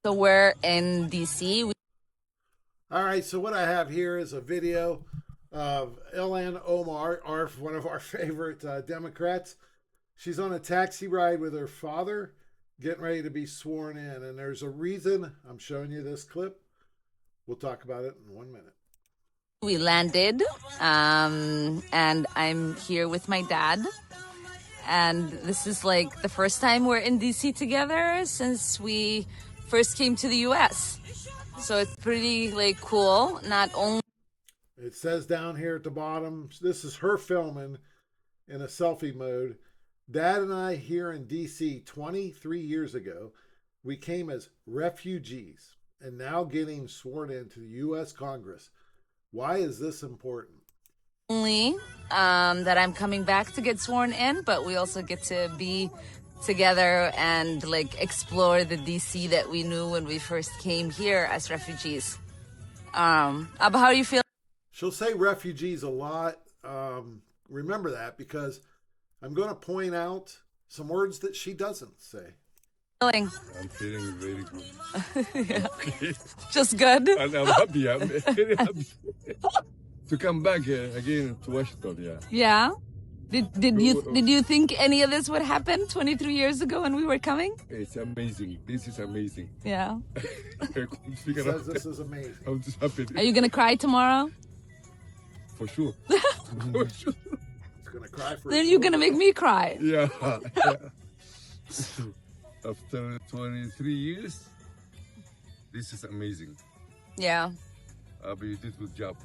So we're in DC. All right, so what I have here is a video of Ilhan Omar, one of our favorite Democrats. She's on a taxi ride with her father, getting ready to be sworn in. And there's a reason I'm showing you this clip. We'll talk about it in 1 minute. We landed, and I'm here with my dad. And this is like the first time we're in DC together since we first came to the US. So it's pretty like cool. Not only It says down here at the bottom, this is her filming in a selfie mode. Dad and I here in DC 23 years ago, we came as refugees and now getting sworn into the US Congress. Why is this important? that I'm coming back to get sworn in, but we also get to be together and like explore the DC that we knew when we first came here as refugees. Abba, how do you feel? She'll say refugees a lot. Remember that because I'm going to point out some words that she doesn't say. Feeling? I'm feeling very good. Yeah. Okay. Just good. And I'm happy. I'm very happy to come back again to Washington. Yeah. Yeah. Did you think any of this would happen 23 years ago when we were coming? It's amazing. This is amazing. Yeah. She says this is amazing. I'm just happy. Are you gonna cry tomorrow? For sure. For sure. She's going to cry for Then you're gonna make me cry. Yeah. Yeah. After 23 years, this is amazing. Yeah. Abi, you did a good job.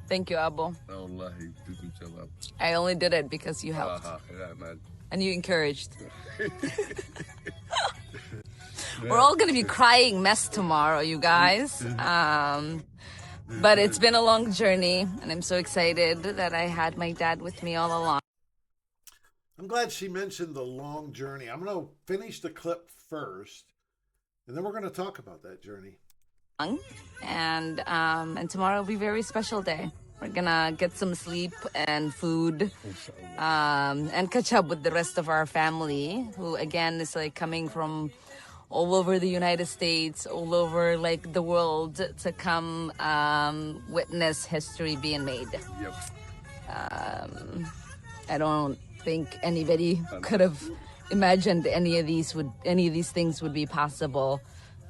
Thank you, Abo. Allah, you did a good job. I only did it because you helped Yeah, man. and you encouraged. We're all gonna be crying mess tomorrow, you guys. But it's been a long journey, and I'm so excited that I had my dad with me all along. I'm glad she mentioned the long journey. I'm going to finish the clip first, and then we're going to talk about that journey. And tomorrow will be a very special day. We're gonna get some sleep and food, and catch up with the rest of our family, who again is like coming from all over the United States, all over like the world to come witness history being made. Yep. I don't think anybody could have imagined any of these things would be possible.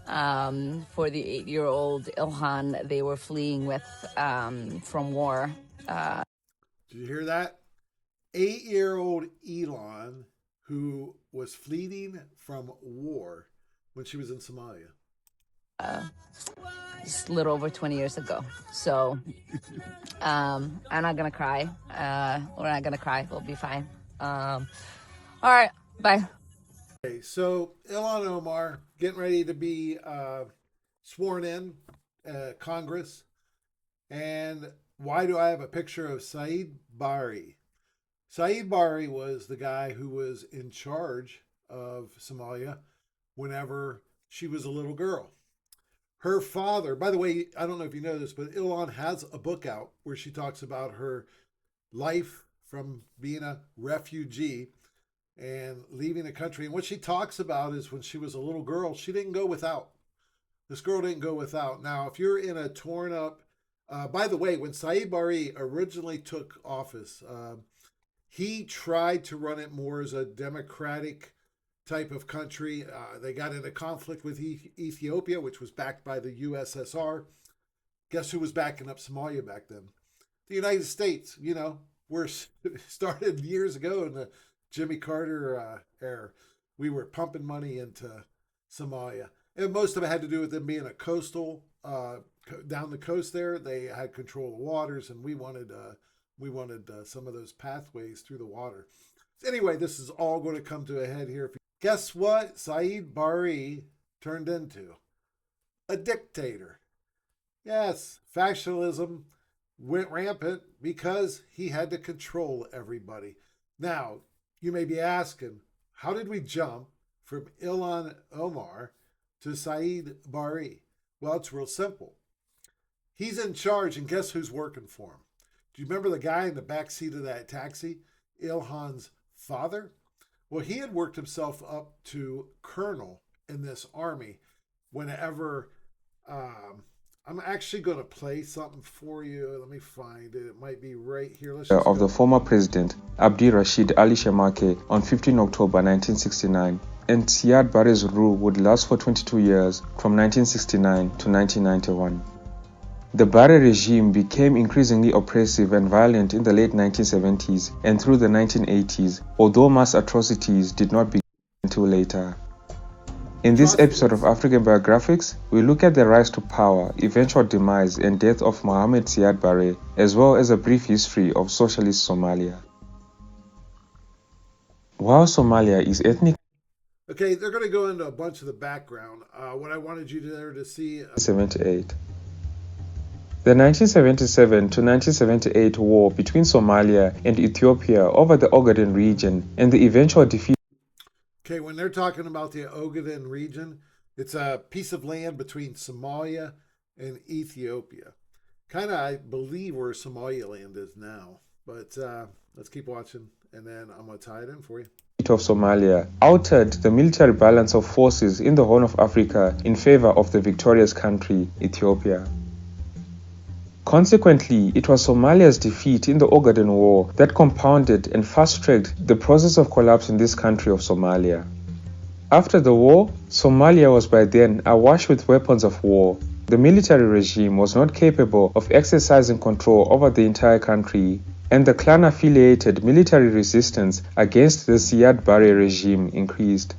For the 8-year-old Ilhan they were fleeing with from war. Did you hear that? 8-year-old Elon, who was fleeing from war when she was in Somalia. Just a little over 20 years ago. So I'm not gonna cry. We're not gonna cry. We'll be fine. All right, bye. Okay, so Ilhan Omar getting ready to be sworn in Congress. And why do I have a picture of Saeed Barre? Saeed Barre was the guy who was in charge of Somalia whenever she was a little girl. Her father, by the way, I don't know if you know this, but Ilhan has a book out where she talks about her life from being a refugee and leaving the country. And what she talks about is when she was a little girl, she didn't go without. This girl didn't go without. Now, if you're in a torn up, by the way, when Saeed Barre originally took office, he tried to run it more as a democratic type of country. They got into conflict with Ethiopia, which was backed by the USSR. Guess who was backing up Somalia back then? The United States. You know, we're started years ago in the Jimmy Carter era. We were pumping money into Somalia. And most of it had to do with them being a coastal, down the coast there. They had control of the waters, and we wanted some of those pathways through the water. Anyway, this is all going to come to a head here. Guess what Saeed Barre turned into? A dictator. Yes, factionalism went rampant because he had to control everybody. Now, you may be asking, how did we jump from Ilhan Omar to Saeed Barre? Well, it's real simple. He's in charge, and guess who's working for him? Do you remember the guy in the back seat of that taxi? Ilhan's father? Well, he had worked himself up to colonel in this army, whenever I'm actually going to play something for you. Let me find it. It might be right here. Let's just of the go. former president Abdi Rashid Ali Shemake on 15 October 1969, and Siad Barre's rule would last for 22 years from 1969 to 1991. The Barre regime became increasingly oppressive and violent in the late 1970s and through the 1980s, although mass atrocities did not begin until later. In this episode of African Biographics, we look at the rise to power, eventual demise and death of Mohamed Siad Barre, as well as a brief history of socialist Somalia. While Somalia is ethnically Okay, they're going to go into a bunch of the background. What I wanted you there to see. 1978. The 1977 to 1978 war between Somalia and Ethiopia over the Ogaden region and the eventual defeat. Okay, when they're talking about the Ogaden region, it's a piece of land between Somalia and Ethiopia. Kind of, I believe, where Somaliland is now. But let's keep watching, and then I'm going to tie it in for you. Of Somalia altered the military balance of forces in the Horn of Africa in favor of the victorious country, Ethiopia. Consequently, it was Somalia's defeat in the Ogaden War that compounded and fast-tracked the process of collapse in this country of Somalia. After the war, Somalia was by then awash with weapons of war. The military regime was not capable of exercising control over the entire country, and the clan-affiliated military resistance against the Siad Barre regime increased.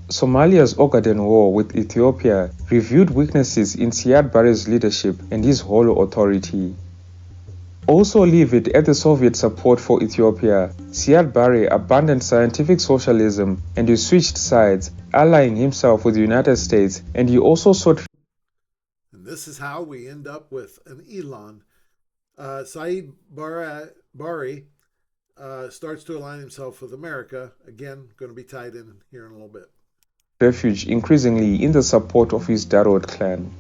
Somalia's Ogaden War with Ethiopia revealed weaknesses in Siad Barre's leadership and his hollow authority. Also livid at the Soviet support for Ethiopia, Siad Barre abandoned scientific socialism and he switched sides, allying himself with the United States, and he also sought. And this is how we end up with an Ilhan. Saeed Barre starts to align himself with America. Again, going to be tied in here in a little bit. Refuge increasingly in the support of his Darod clan.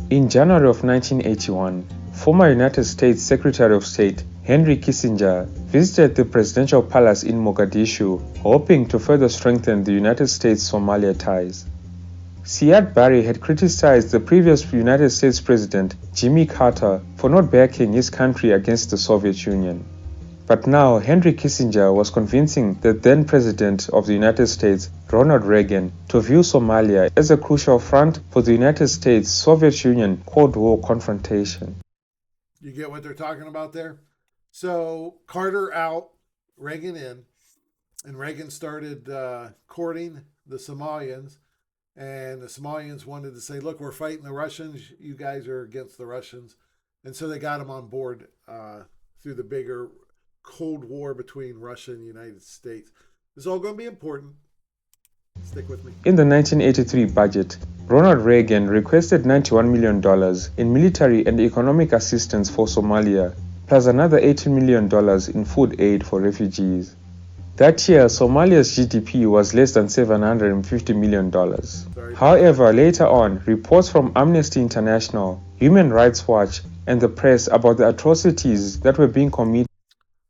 In January of 1981, former United States Secretary of State Henry Kissinger visited the presidential palace in Mogadishu, hoping to further strengthen the United States-Somalia ties. Siad Barre had criticized the previous United States President Jimmy Carter for not backing his country against the Soviet Union. But now Henry Kissinger was convincing the then President of the United States, Ronald Reagan, to view Somalia as a crucial front for the United States-Soviet Union Cold War confrontation. You get what they're talking about there? So Carter out, Reagan in, and Reagan started courting the Somalians, and the Somalians wanted to say, look, we're fighting the Russians, you guys are against the Russians. And so they got him on board through the bigger Cold War between Russia and the United States. This is all going to be important. Stick with me. In the 1983 budget, Ronald Reagan requested $91 million in military and economic assistance for Somalia, plus another $18 million in food aid for refugees. That year, Somalia's GDP was less than $750 million. However, later on, reports from Amnesty International, Human Rights Watch, and the press about the atrocities that were being committed.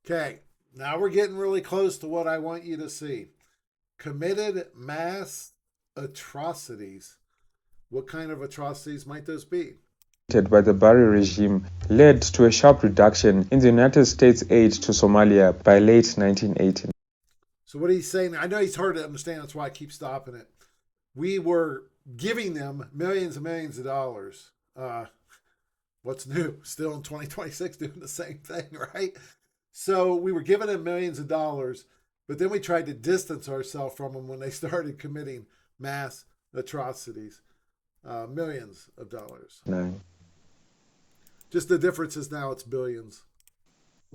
Okay, now we're getting really close to what I want you to see. Committed mass atrocities. What kind of atrocities might those be? By the Barre regime led to a sharp reduction in the United States aid to Somalia by late 1980. So what he's saying, I know he's hard to understand, that's why I keep stopping it. We were giving them millions and millions of dollars. What's new? Still in 2026 doing the same thing, right? So we were giving them millions of dollars, but then we tried to distance ourselves from them when they started committing mass atrocities. Millions of dollars. No. Just the difference is now it's billions.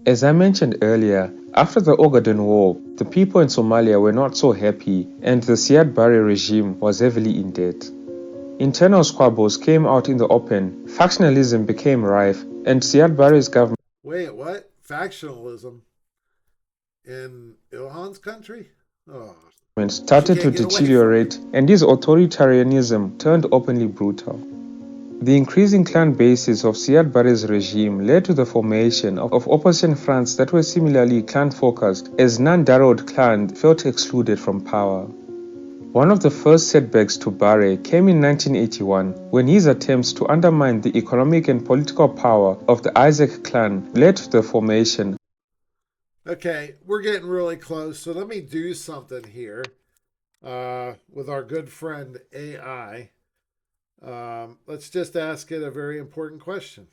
As I mentioned earlier, after the Ogaden War, the people in Somalia were not so happy and the Siad Barre regime was heavily in debt. Internal squabbles came out in the open, factionalism became rife, and Siad Barre's government... Wait, what? Factionalism? In Ilhan's country? Oh. Started to deteriorate and his authoritarianism turned openly brutal. The increasing clan bases of Siad Barre's regime led to the formation of opposition fronts that were similarly clan-focused, as non-Darod clan felt excluded from power. One of the first setbacks to Barre came in 1981 when his attempts to undermine the economic and political power of the Isaac clan led to the formation. Okay, we're getting really close, so let me do something here with our good friend AI. Let's just ask it a very important question.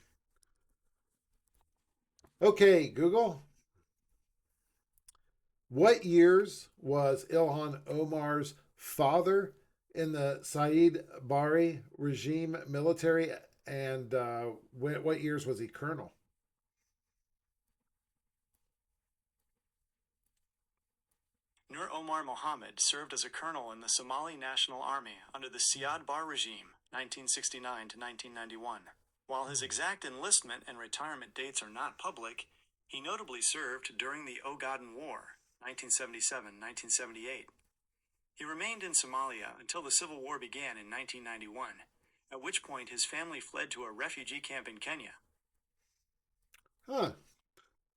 Okay, Google. What years was Ilhan Omar's father in the Said Barre regime military, and what years was he colonel? Nur Omar Mohammed served as a colonel in the Somali National Army under the Siad Barre regime, 1969 to 1991. While his exact enlistment and retirement dates are not public, he notably served during the Ogaden War, 1977-1978. He remained in Somalia until the civil war began in 1991, at which point his family fled to a refugee camp in Kenya. Huh.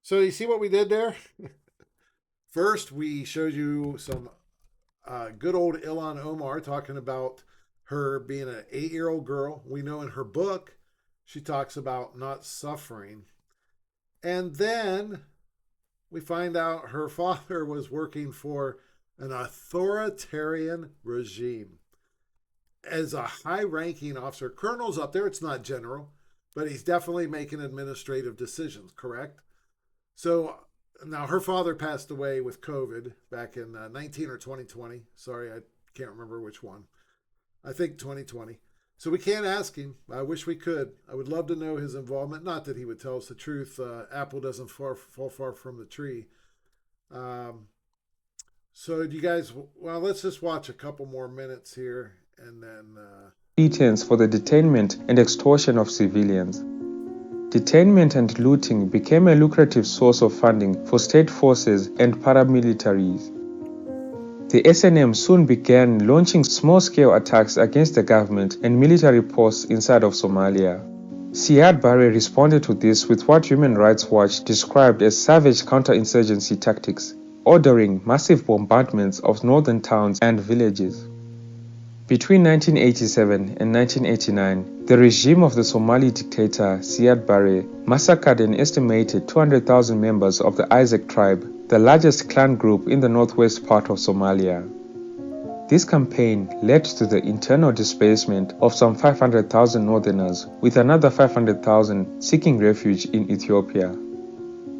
So you see what we did there? First, we showed you some good old Ilhan Omar talking about her being an 8-year-old girl. We know in her book, she talks about not suffering. And then we find out her father was working for an authoritarian regime as a high-ranking officer. Colonel's up there. It's not general, but he's definitely making administrative decisions, correct? So now her father passed away with COVID back in 19 or 2020. Sorry, I can't remember which one. I think 2020. So we can't ask him. I wish we could. I would love to know his involvement. Not that he would tell us the truth. Apple doesn't fall far from the tree. So do you guys, well, let's just watch a couple more minutes here and then... Pretense for the detainment and extortion of civilians. Detainment and looting became a lucrative source of funding for state forces and paramilitaries. The SNM soon began launching small-scale attacks against the government and military posts inside of Somalia. Siad Barre responded to this with what Human Rights Watch described as savage counterinsurgency tactics, ordering massive bombardments of northern towns and villages. Between 1987 and 1989, the regime of the Somali dictator Siad Barre massacred an estimated 200,000 members of the Isaac tribe, the largest clan group in the northwest part of Somalia. This campaign led to the internal displacement of some 500,000 northerners, with another 500,000 seeking refuge in Ethiopia.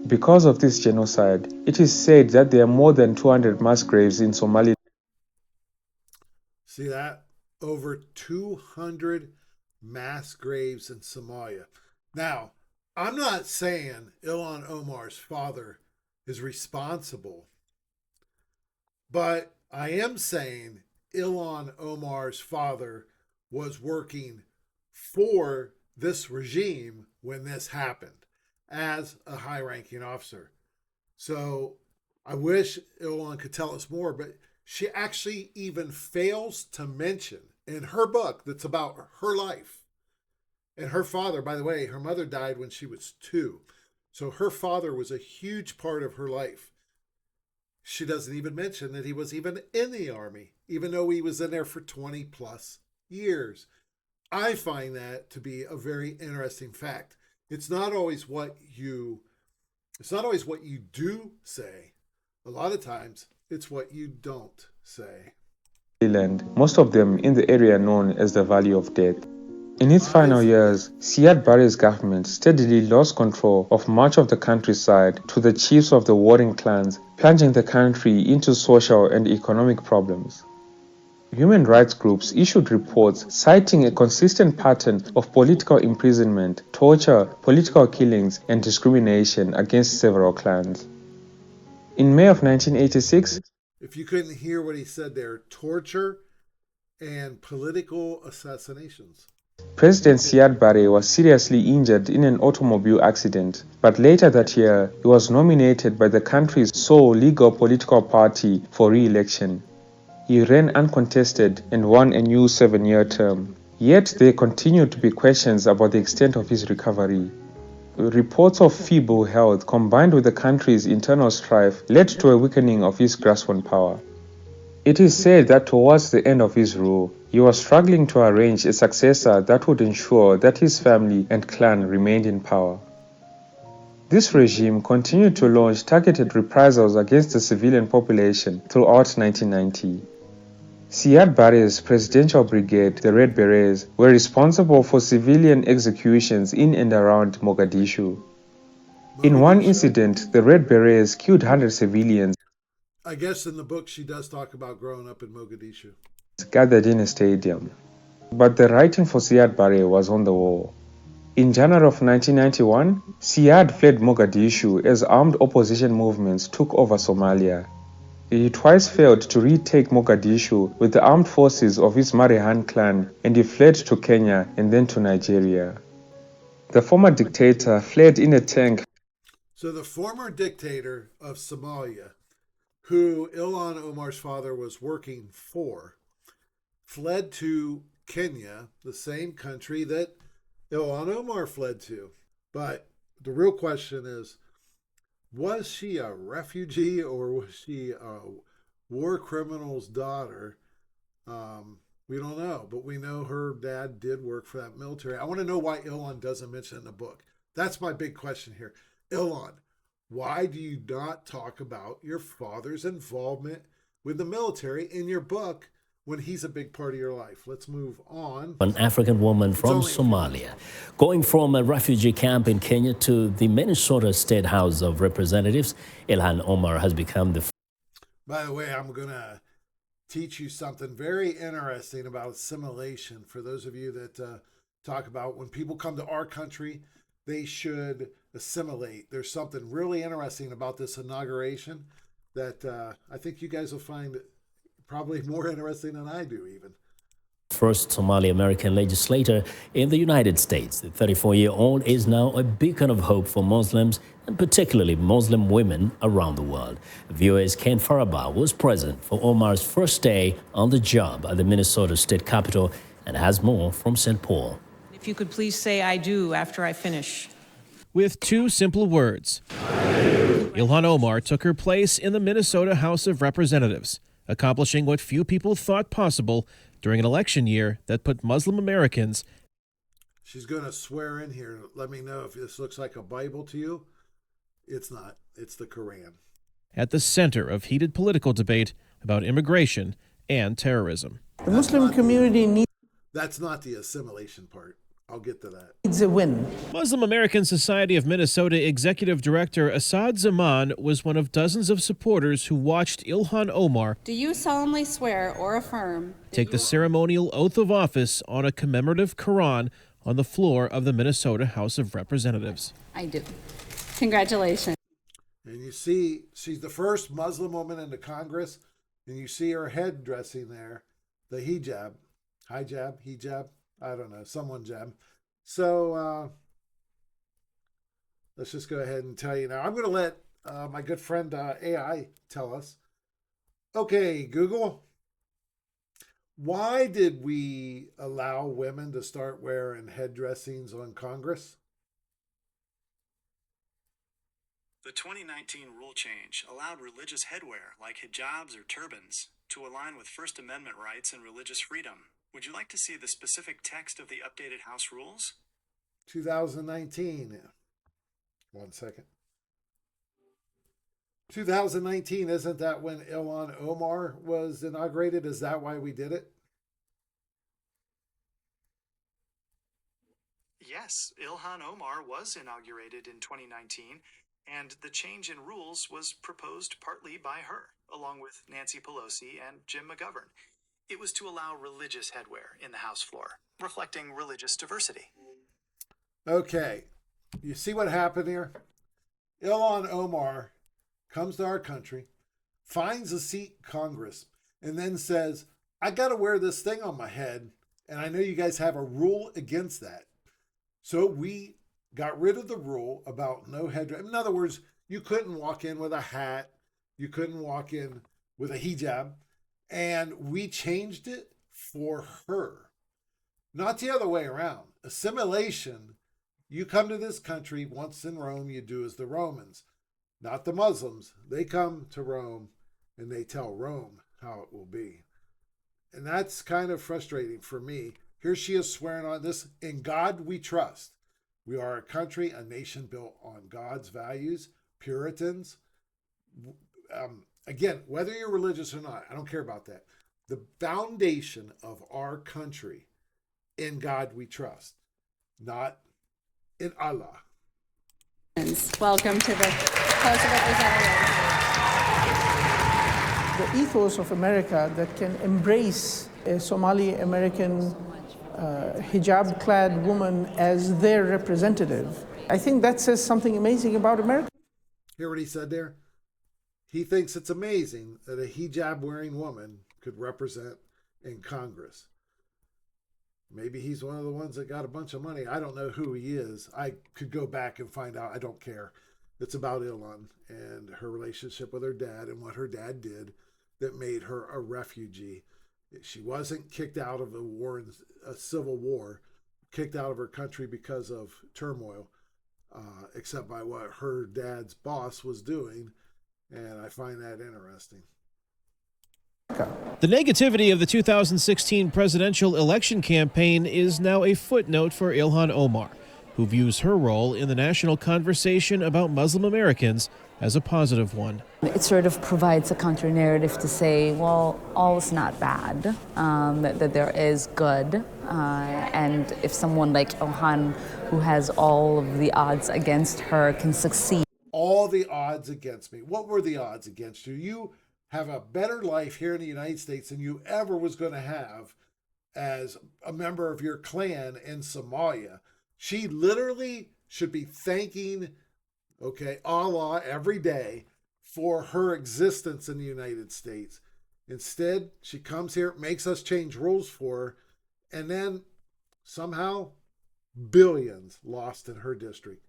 Because of this genocide, it is said that there are more than 200 mass graves in Somalia. See that? Over 200 mass graves in Somalia. Now, I'm not saying Ilhan Omar's father is responsible, but I am saying Ilhan Omar's father was working for this regime when this happened as a high-ranking officer. So I wish Ilhan could tell us more, but she actually even fails to mention in her book that's about her life. And her father, by the way, her mother died when she was 2. So her father was a huge part of her life. She doesn't even mention that he was even in the army, even though he was in there for 20 plus years. I find that to be a very interesting fact. It's not always what you do say. A lot of times it's what you don't say. Most of them in the area known as the Valley of Death. In its final years, Siad Barre's government steadily lost control of much of the countryside to the chiefs of the warring clans, plunging the country into social and economic problems. Human rights groups issued reports citing a consistent pattern of political imprisonment, torture, political killings, and discrimination against several clans. In May of 1986, if you couldn't hear what he said there, torture and political assassinations. President Siad Barre was seriously injured in an automobile accident, but later that year, he was nominated by the country's sole legal political party for re-election. He ran uncontested and won a new 7-year term. Yet there continued to be questions about the extent of his recovery. Reports of feeble health combined with the country's internal strife led to a weakening of his grasp on power. It is said that towards the end of his rule, he was struggling to arrange a successor that would ensure that his family and clan remained in power. This regime continued to launch targeted reprisals against the civilian population throughout 1990. Siad Barre's presidential brigade, the Red Berets, were responsible for civilian executions in and around Mogadishu. In one incident, the Red Berets killed 100 civilians I guess in the book she does talk about growing up in Mogadishu. Gathered in a stadium. But the writing for Siad Barre was on the wall. In January of 1991, Siad fled Mogadishu as armed opposition movements took over Somalia. He twice failed to retake Mogadishu with the armed forces of his Marehane clan, and he fled to Kenya and then to Nigeria. The former dictator fled in a tank. So the former dictator of Somalia, who Ilhan Omar's father was working for, fled to Kenya, the same country that Ilhan Omar fled to. But the real question is, was she a refugee or was she a war criminal's daughter? We don't know, but we know her dad did work for that military. I want to know why Ilhan doesn't mention it in the book. That's my big question here. Ilhan, why do you not talk about your father's involvement with the military in your book when he's a big part of your life? Let's move on. An African woman from Somalia, going from a refugee camp in Kenya to the Minnesota State House of Representatives, Ilhan Omar has become the... By the way, I'm going to teach you something very interesting about assimilation. For those of you that talk about when people come to our country, they should assimilate. There's something really interesting about this inauguration that I think you guys will find probably more interesting than I do even. First Somali-American legislator in the United States, the 34-year-old is now a beacon of hope for Muslims and particularly Muslim women around the world. VOA's Ken Faraba was present for Omar's first day on the job at the Minnesota State Capitol and has more from St. Paul. If you could please say "I do" after I finish. With two simple words, Ilhan Omar took her place in the Minnesota House of Representatives, accomplishing what few people thought possible during an election year that put Muslim Americans... She's going to swear in here. Let me know if this looks like a Bible to you. It's not. It's the Quran. ...at the center of heated political debate about immigration and terrorism. The Muslim community needs... That's not the assimilation part. I'll get to that. Needs a win. Muslim American Society of Minnesota Executive Director Asad Zaman was one of dozens of supporters who watched Ilhan Omar... Do you solemnly swear or affirm... take the ceremonial oath of office on a commemorative Quran on the floor of the Minnesota House of Representatives. I do. Congratulations. And you see, she's the first Muslim woman in the Congress, and you see her head dressing there, the hijab. Hijab, I don't know, someone jab. So let's just go ahead and tell you now. I'm going to let my good friend AI tell us. Okay, Google, why did we allow women to start wearing head dressings on Congress? The 2019 rule change allowed religious headwear like hijabs or turbans to align with First Amendment rights and religious freedom. Would you like to see the specific text of the updated House rules? 2019. 1 second. 2019, isn't that when Ilhan Omar was inaugurated? Is that why we did it? Yes, Ilhan Omar was inaugurated in 2019, and the change in rules was proposed partly by her, along with Nancy Pelosi and Jim McGovern. It was to allow religious headwear in the House floor, reflecting religious diversity. Okay, you see what happened here? Ilhan Omar comes to our country, finds a seat in Congress, and then says, I got to wear this thing on my head, and I know you guys have a rule against that. So we got rid of the rule about no headdress. In other words, you couldn't walk in with a hat. You couldn't walk in with a hijab. And we changed it for her. Not the other way around. Assimilation, you come to this country, once in Rome, you do as the Romans. Not the Muslims. They come to Rome and they tell Rome how it will be. And that's kind of frustrating for me. Here she is swearing on this, in God we trust. We are a country, a nation built on God's values, Puritans. Again, whether you're religious or not, I don't care about that. The foundation of our country, in God we trust, not in Allah. Welcome to the House of Representatives. The ethos of America that can embrace a Somali American hijab-clad woman as their representative. I think that says something amazing about America. Hear what he said there? He thinks it's amazing that a hijab-wearing woman could represent in Congress. Maybe he's one of the ones that got a bunch of money. I don't know who he is. I could go back and find out. I don't care. It's about Ilhan and her relationship with her dad and what her dad did that made her a refugee. She wasn't kicked out of a civil war, kicked out of her country because of turmoil, except by what her dad's boss was doing. And I find that interesting. The negativity of the 2016 presidential election campaign is now a footnote for Ilhan Omar, who views her role in the national conversation about Muslim Americans as a positive one. It sort of provides a counter narrative to say, well, all is not bad, that there is good. And if someone like Ilhan, who has all of the odds against her, can succeed. All the odds against me. What were the odds against you? You have a better life here in the United States than you ever was going to have as a member of your clan in Somalia. She literally should be thanking, Allah every day for her existence in the United States. Instead, she comes here, makes us change rules for her, and then somehow billions lost in her district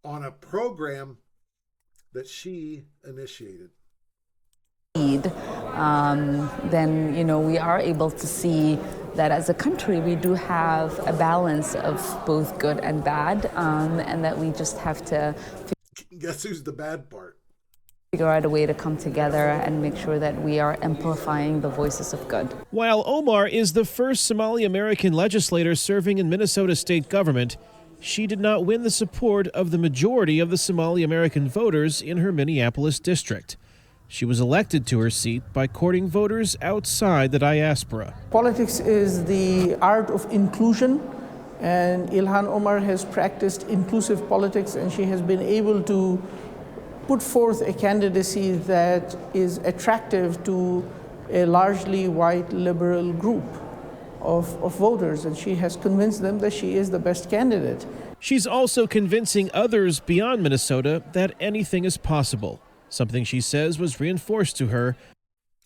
on a program that she initiated. Then, we are able to see that as a country we do have a balance of both good and bad, and that we just have to Guess who's the bad part? Figure out a way to come together and make sure that we are amplifying the voices of good. While Omar is the first Somali American legislator serving in Minnesota state government, she did not win the support of the majority of the Somali American voters in her Minneapolis district. She was elected to her seat by courting voters outside the diaspora. Politics is the art of inclusion, and Ilhan Omar has practiced inclusive politics, and she has been able to put forth a candidacy that is attractive to a largely white liberal group of voters, and she has convinced them that she is the best candidate. She's also convincing others beyond Minnesota that anything is possible, something she says was reinforced to her.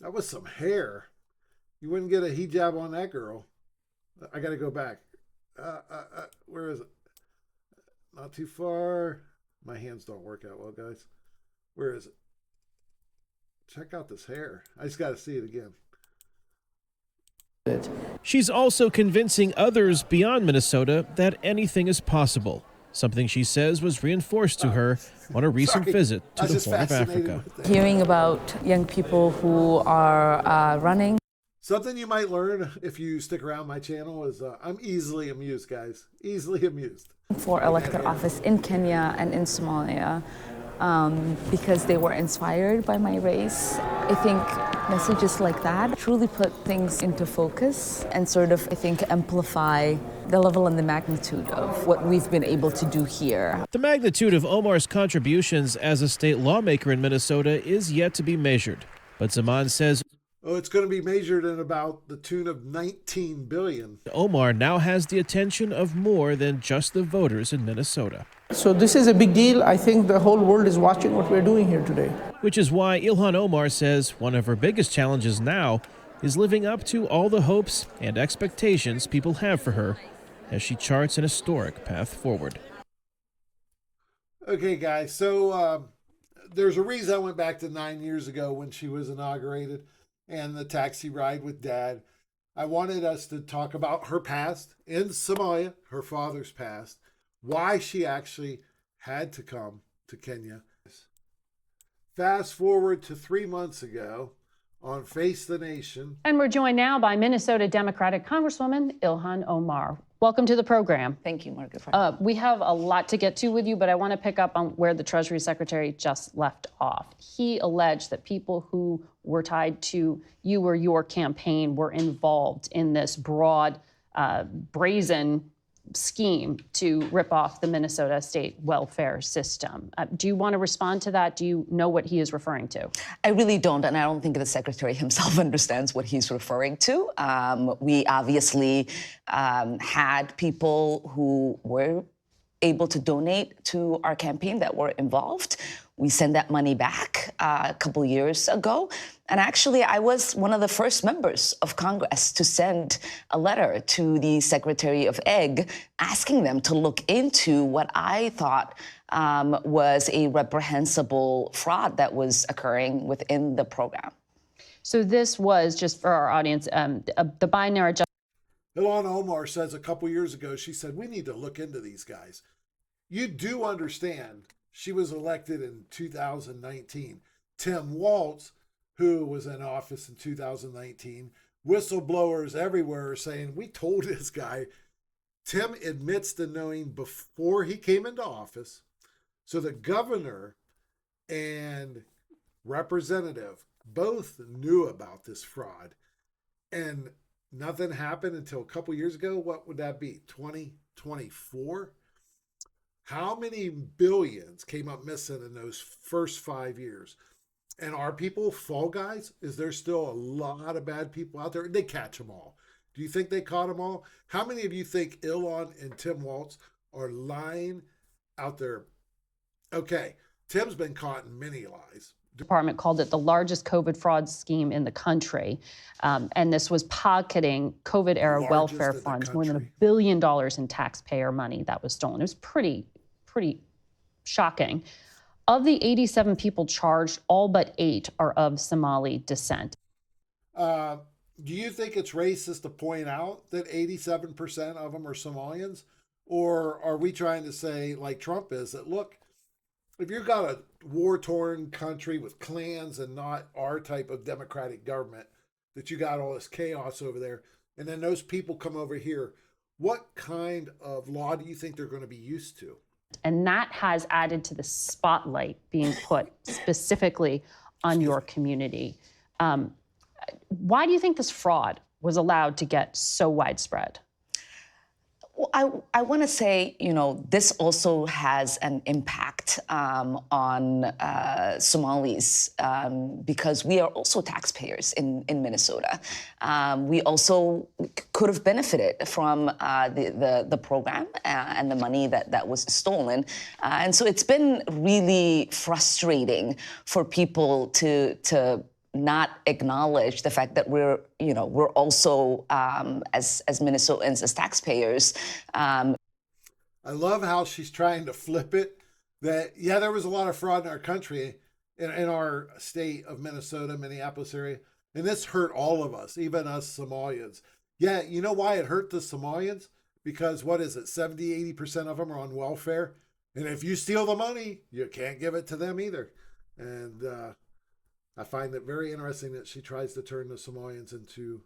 That was some hair. You wouldn't get a hijab on that girl. I got to go back. Where is it? Not too far. My hands don't work out well, guys. Where is it? Check out this hair. I just got to see it again. She's also convincing others beyond Minnesota that anything is possible, something she says was reinforced to her on a recent visit to the Horn of Africa. Hearing about young people who are running. Something you might learn if you stick around my channel is I'm easily amused, guys. Easily amused. For elected office in Kenya and in Somalia, because they were inspired by my race. I think messages like that truly put things into focus and sort of, I think, amplify the level and the magnitude of what we've been able to do here. The magnitude of Omar's contributions as a state lawmaker in Minnesota is yet to be measured. But Zaman says, it's going to be measured in about the tune of $19 billion. Omar now has the attention of more than just the voters in Minnesota. So this is a big deal. I think the whole world is watching what we're doing here today. Which is why Ilhan Omar says one of her biggest challenges now is living up to all the hopes and expectations people have for her as she charts an historic path forward. Okay, guys, so there's a reason I went back to 9 years ago when she was inaugurated and the taxi ride with Dad. I wanted us to talk about her past in Somalia, her father's past, why she actually had to come to Kenya. Fast forward to 3 months ago, on Face the Nation. And we're joined now by Minnesota Democratic Congresswoman Ilhan Omar. Welcome to the program. Thank you, Margaret. We have a lot to get to with you, but I want to pick up on where the Treasury Secretary just left off. He alleged that people who were tied to you or your campaign were involved in this broad, brazen scheme to rip off the Minnesota state welfare system. Do you want to respond to that? Do you know what he is referring to? I really don't, and I don't think the secretary himself understands what he's referring to. We obviously had people who were able to donate to our campaign that were involved. We sent that money back a couple years ago. And actually, I was one of the first members of Congress to send a letter to the Secretary of Ag asking them to look into what I thought was a reprehensible fraud that was occurring within the program. So this was, just for our audience, the Biden-era Ilhan Omar says a couple years ago, she said, we need to look into these guys. You do understand she was elected in 2019. Tim Walz, who was in office in 2019, whistleblowers everywhere are saying, we told this guy. Tim admits to knowing before he came into office. So the governor and representative both knew about this fraud. And nothing happened until a couple years ago. What would that be? 2024? How many billions came up missing in those first 5 years? And are people fall guys? Is there still a lot of bad people out there? They catch them all. Do you think they caught them all? How many of you think Ilhan and Tim Walz are lying out there? Okay, Tim's been caught in many lies. Department called it the largest COVID fraud scheme in the country. And this was pocketing COVID-era welfare funds, more than $1 billion in taxpayer money that was stolen. It was pretty shocking. Of the 87 people charged, all but 8 are of Somali descent. Do you think it's racist to point out that 87% of them are Somalians? Or are we trying to say, like Trump is, that look, if you've got a war-torn country with clans and not our type of democratic government, that you got all this chaos over there, and then those people come over here, what kind of law do you think they're going to be used to? And that has added to the spotlight being put specifically on your community. Why do you think this fraud was allowed to get so widespread? Well, I want to say, this also has an impact on Somalis because we are also taxpayers in Minnesota. We also could have benefited from the program and the money that was stolen. And so it's been really frustrating for people to not acknowledge the fact that we're also as Minnesotans, as taxpayers. I love how she's trying to flip it. That there was a lot of fraud in our country, in our state of Minnesota, Minneapolis area, and this hurt all of us, even us Somalians. Yeah, you know why it hurt the Somalians? Because 70-80% of them are on welfare, and if you steal the money, you can't give it to them either. And I find it very interesting that she tries to turn the Somalians into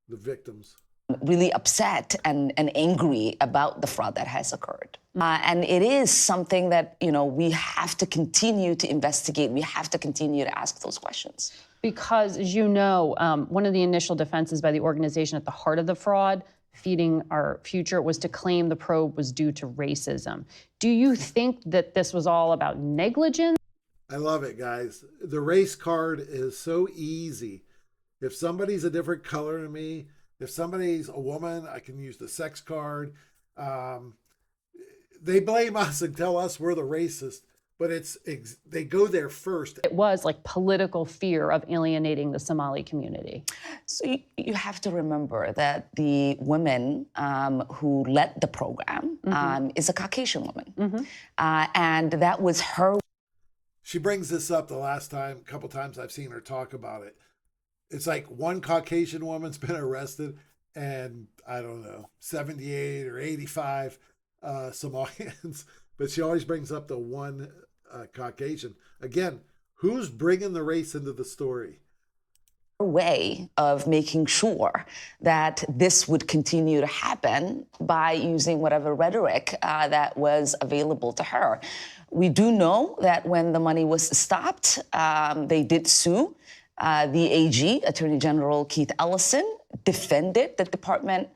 the victims. Really upset and angry about the fraud that has occurred. And it is something that, we have to continue to investigate. We have to continue to ask those questions. Because, as you know, one of the initial defenses by the organization at the heart of the fraud, Feeding Our Future, was to claim the probe was due to racism. Do you think that this was all about negligence? I love it, guys. The race card is so easy. If somebody's a different color than me, if somebody's a woman, I can use the sex card. They blame us and tell us we're the racist, but they go there first. It was like political fear of alienating the Somali community. So you have to remember that the woman who led the program is a Caucasian woman. And that was her. She brings this up a couple times I've seen her talk about it. It's like one Caucasian woman's been arrested and, I don't know, 78 or 85 Somalians. But she always brings up the one Caucasian. Again, who's bringing the race into the story? way of making sure that this would continue to happen by using whatever rhetoric that was available to her. We do know that when the money was stopped, they did sue. The AG, Attorney General Keith Ellison, defended the department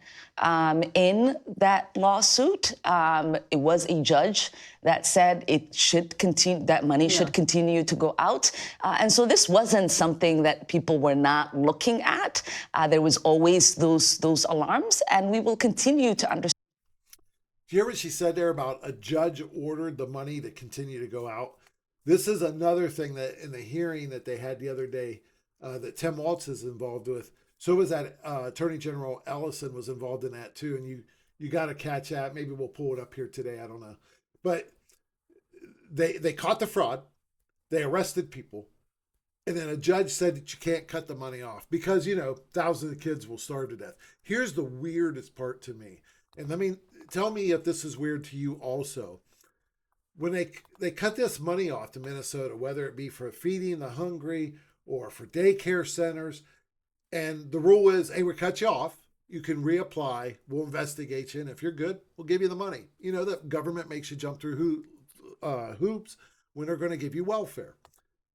in that lawsuit. It was a judge that said it should continue, that money should continue to go out. And so this wasn't something that people were not looking at. There was always those alarms, and we will continue to understand. Do you hear what she said there about a judge ordered the money to continue to go out? This is another thing that in the hearing that they had the other day that Tim Walz is involved with. So was that Attorney General Ellison was involved in that too. And you got to catch that. Maybe we'll pull it up here today. I don't know. But they caught the fraud. They arrested people. And then a judge said that you can't cut the money off because, thousands of kids will starve to death. Here's the weirdest part to me. And tell me if this is weird to you also. When they cut this money off to Minnesota, whether it be for feeding the hungry or for daycare centers, and the rule is, hey, we cut you off. You can reapply. We'll investigate you. And if you're good, we'll give you the money. The government makes you jump through hoops when they're going to give you welfare.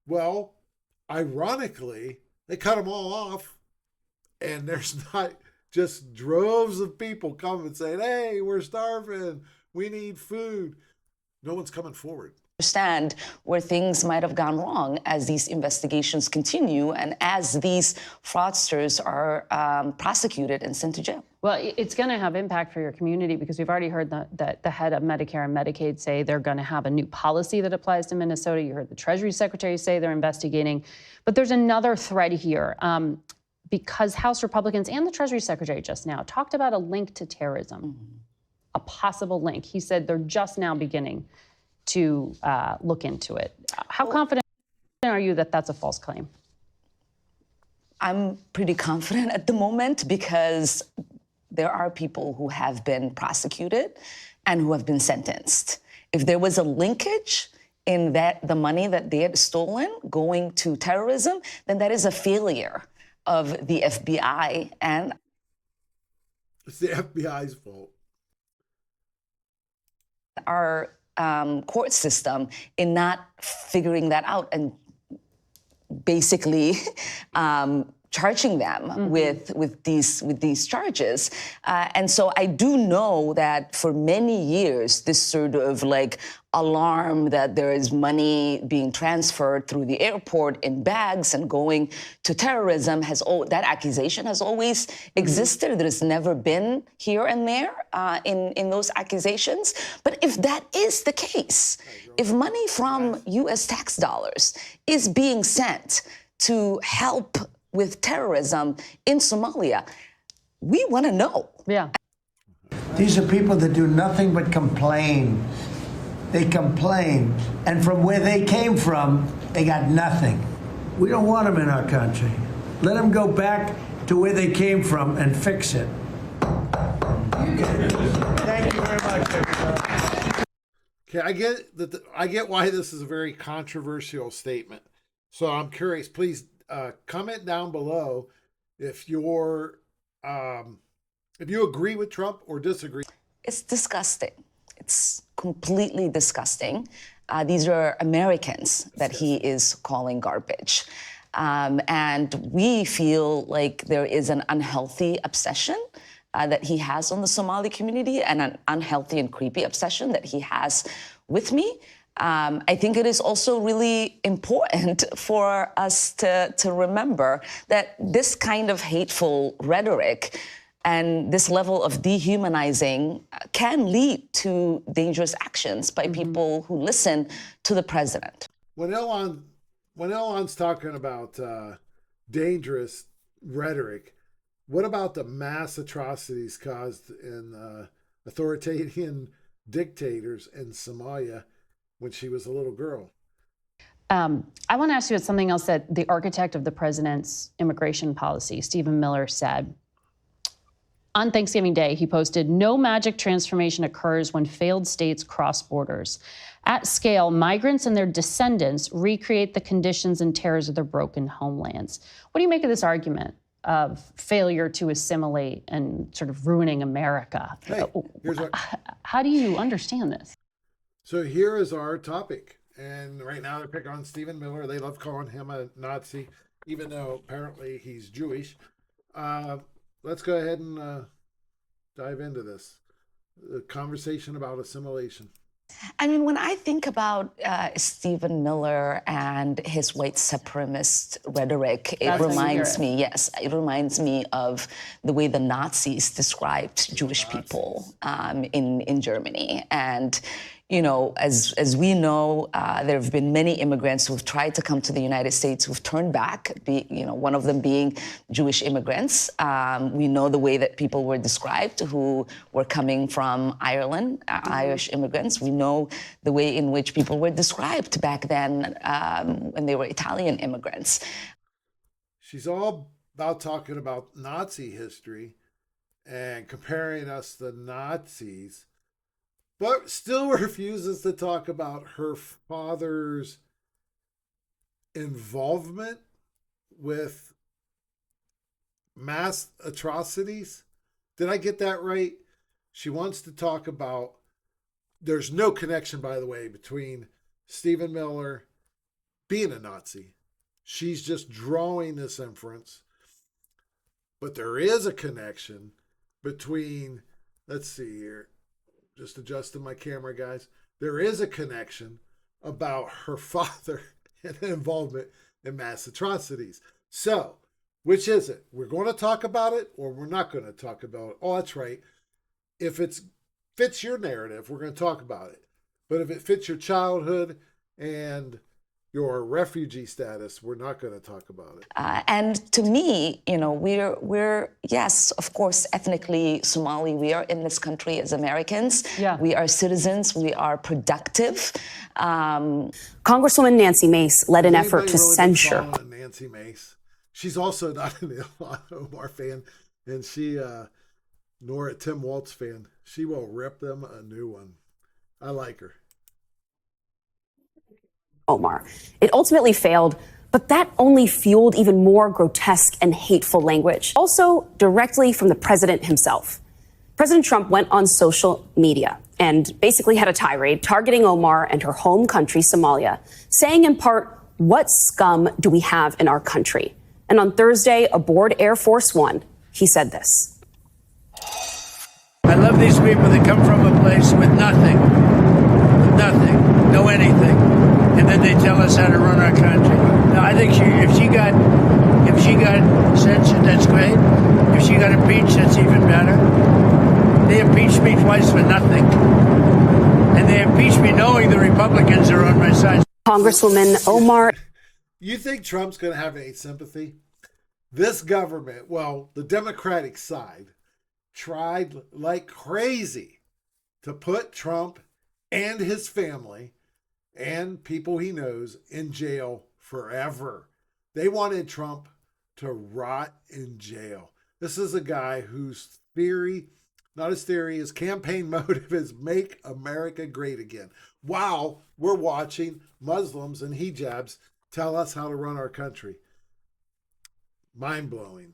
Well, ironically, they cut them all off. And there's not just droves of people coming saying, hey, we're starving. We need food. No one's coming forward. Understand where things might have gone wrong as these investigations continue and as these fraudsters are prosecuted and sent to jail. Well, it's going to have impact for your community because we've already heard the head of Medicare and Medicaid say they're going to have a new policy that applies to Minnesota. You heard the Treasury Secretary say they're investigating. But there's another thread here because House Republicans and the Treasury Secretary just now talked about a link to terrorism, a possible link. He said they're just now beginning to look into it. How confident are you that that's a false claim? I'm pretty confident at the moment because there are people who have been prosecuted and who have been sentenced. If there was a linkage in that the money that they had stolen going to terrorism, then that is a failure of the FBI, and it's the FBI's fault. Our court system in not figuring that out and basically charging them with these charges. And so I do know that for many years, this sort of alarm that there is money being transferred through the airport in bags and going to terrorism that accusation has always existed. There's never been here and there in those accusations. But if that is the case, if money from U.S. tax dollars is being sent to help with terrorism in Somalia, we want to know. Yeah. These are people that do nothing but complain. They complain. And from where they came from, they got nothing. We don't want them in our country. Let them go back to where they came from and fix it. Thank you very much, everybody. Okay, I get why this is a very controversial statement. So I'm curious, please comment down below if you agree with Trump or disagree. It's disgusting. It's completely disgusting. These are Americans that he is calling garbage. And we feel like there is an unhealthy obsession that he has on the Somali community and an unhealthy and creepy obsession that he has with me. I think it is also really important for us to remember that this kind of hateful rhetoric and this level of dehumanizing can lead to dangerous actions by people who listen to the president. When Ilhan's talking about dangerous rhetoric, what about the mass atrocities caused in authoritarian dictators in Somalia when she was a little girl? I want to ask you about something else that the architect of the president's immigration policy, Stephen Miller, said. On Thanksgiving Day, he posted, "No magic transformation occurs when failed states cross borders." At scale, migrants and their descendants recreate the conditions and terrors of their broken homelands. What do you make of this argument of failure to assimilate and sort of ruining America? Hey, here's what. How do you understand this? So here is our topic. And right now they're picking on Stephen Miller. They love calling him a Nazi, even though apparently he's Jewish. Let's go ahead and dive into this. The conversation about assimilation. I mean, when I think about Stephen Miller and his white supremacist rhetoric, it reminds me of the way the Nazis described Jewish people in Germany. And, you know, as we know, there have been many immigrants who've tried to come to the United States who've turned back, one of them being Jewish immigrants. We know the way that people were described who were coming from Ireland, Irish immigrants. We know the way in which people were described back then when they were Italian immigrants. She's all about talking about Nazi history and comparing us to Nazis, but still refuses to talk about her father's involvement with mass atrocities. Did I get that right? She wants to talk about, there's no connection, by the way, between Stephen Miller being a Nazi. She's just drawing this inference. But there is a connection between, let's see here, just adjusting my camera, guys. There is a connection about her father and involvement in mass atrocities. So, which is it? We're going to talk about it or we're not going to talk about it? Oh, that's right. If it fits your narrative, we're going to talk about it. But if it fits your childhood and your refugee status, we're not going to talk about it. And to me, you know, we're yes, of course, ethnically Somali. We are in this country as Americans. Yeah. We are citizens. We are productive. Congresswoman Nancy Mace led an effort to censure. Nancy Mace. She's also not an Ilhan Omar fan, and she nor a Tim Walz fan. She will rip them a new one. I like her. Omar. It ultimately failed, but that only fueled even more grotesque and hateful language, also directly from the president himself. President Trump went on social media and basically had a tirade targeting Omar and her home country, Somalia, saying in part, "What scum do we have in our country?" And on Thursday, aboard Air Force One, he said this. I love these people that come from a place with nothing, no anything. And then they tell us how to run our country. Now, I think if she got censured, that's great. If she got impeached, that's even better. They impeached me twice for nothing. And they impeached me knowing the Republicans are on my side. Congresswoman Omar. You think Trump's going to have any sympathy? This government, well, the Democratic side, tried like crazy to put Trump and his family and people he knows in jail forever. They wanted Trump to rot in jail. This is a guy whose theory, not his theory, his campaign motive is make America great again. While we're watching Muslims and hijabs tell us how to run our country. Mind-blowing.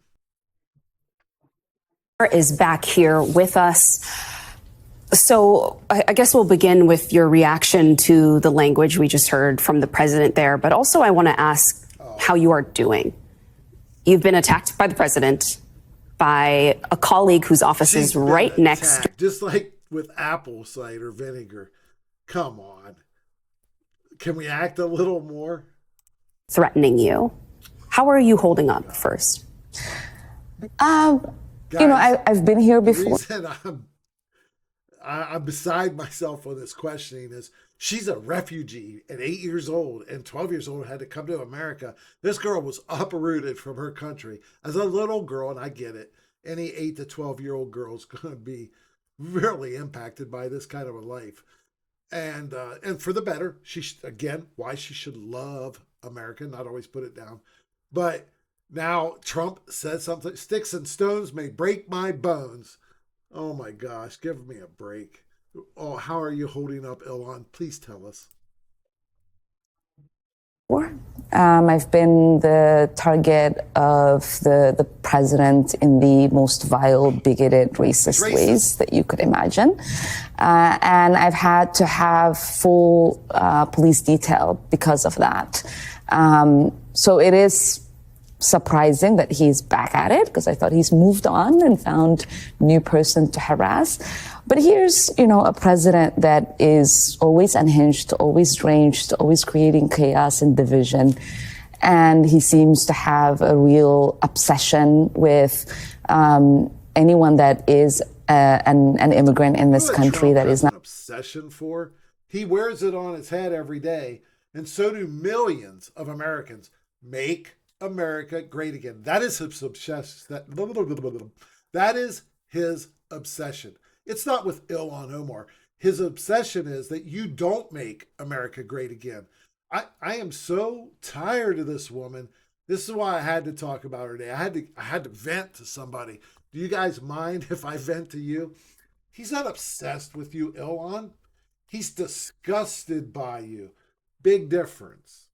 Is back here with us. So I guess we'll begin with your reaction to the language we just heard from the president there. But also I want to ask how you are doing. You've been attacked by the president, by a colleague whose office is right next. Just like with apple cider vinegar. Come on. Can we act a little more? Threatening you. How are you holding up first? Guys, you know, I've been here before. The reason I'm beside myself on this questioning is she's a refugee at 8 years old and 12 years old, had to come to America. This girl was uprooted from her country as a little girl, and I get it. Any 8 to 12-year-old girl is going to be really impacted by this kind of a life. And for the better, again, why she should love America, not always put it down. But now Trump says something, sticks and stones may break my bones. Oh my gosh, give me a break. Oh, how are you holding up, Ilhan? Please tell us. I've been the target of the president in the most vile, bigoted, racist ways that you could imagine. And I've had to have full police detail because of that. So it is surprising that he's back at it, because I thought he's moved on and found a new person to harass. But here's, a president that is always unhinged, always deranged, always creating chaos and division. And he seems to have a real obsession with anyone that is an immigrant in this country that is not. An obsession for? He wears it on his head every day, and so do millions of Americans. Make America great again. That is his obsession. That is his obsession. It's not with Ilhan Omar. His obsession is that you don't make America great again. I am so tired of this woman. This is why I had to talk about her today. I had to vent to somebody. Do you guys mind if I vent to you? He's not obsessed with you, Ilhan. He's disgusted by you. Big difference.